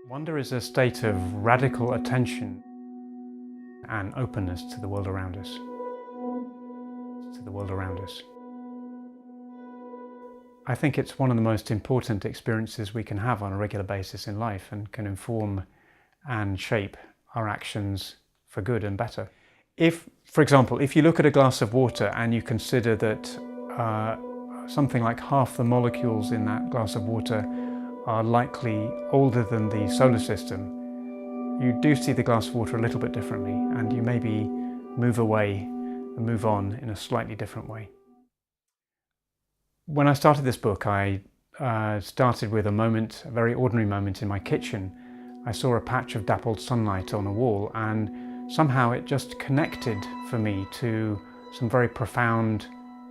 Wonder is a state of radical attention and openness to the world around us. I think it's one of the most important experiences we can have on a regular basis in life and can inform and shape our actions for good and better. For example, if you look at a glass of water and you consider that something like half the molecules in that glass of water are likely older than the solar system, you do see the glass of water a little bit differently, and you maybe move away and move on in a slightly different way. When I started this book, I started with a very ordinary moment in my kitchen. I saw a patch of dappled sunlight on a wall, and somehow it just connected for me to some very profound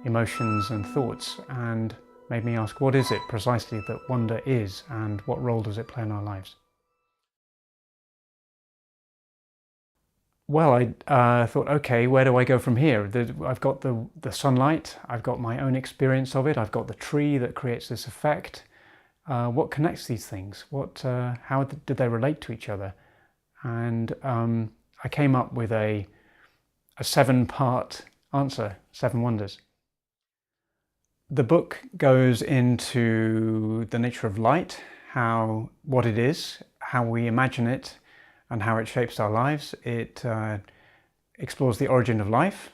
emotions and thoughts, and made me ask, what is it precisely that wonder is, and what role does it play in our lives? Well, I thought, okay, where do I go from here? I've got the sunlight, I've got my own experience of it, I've got the tree that creates this effect. What connects these things? How did they relate to each other? And I came up with a 7-part answer, 7 wonders. The book goes into the nature of light, what it is, how we imagine it, and how it shapes our lives. It explores the origin of life.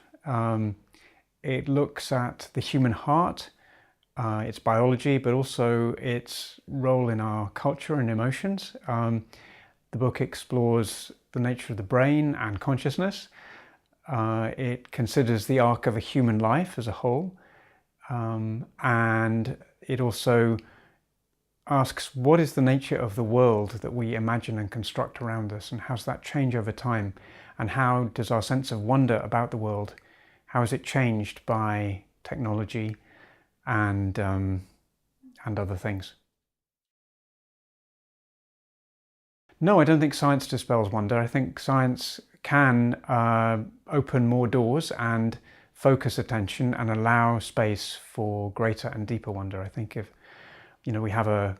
It looks at the human heart, its biology, but also its role in our culture and emotions. The book explores the nature of the brain and consciousness. It considers the arc of a human life as a whole. And it also asks, what is the nature of the world that we imagine and construct around us, and how does that change over time? And how does our sense of wonder about the world, how is it changed by technology and other things? No, I don't think science dispels wonder. I think science can open more doors and focus attention and allow space for greater and deeper wonder. I think if we have a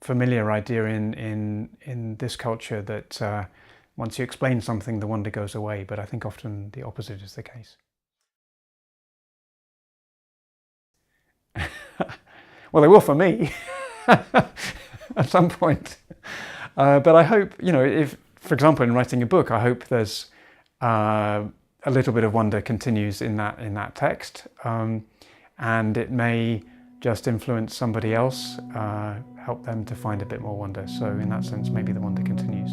familiar idea in this culture that once you explain something, the wonder goes away, but I think often the opposite is the case. Well, they will for me at some point. But I hope, if, for example, in writing a book, I hope there's a little bit of wonder continues in that text, and it may just influence somebody else, help them to find a bit more wonder. So in that sense, maybe the wonder continues.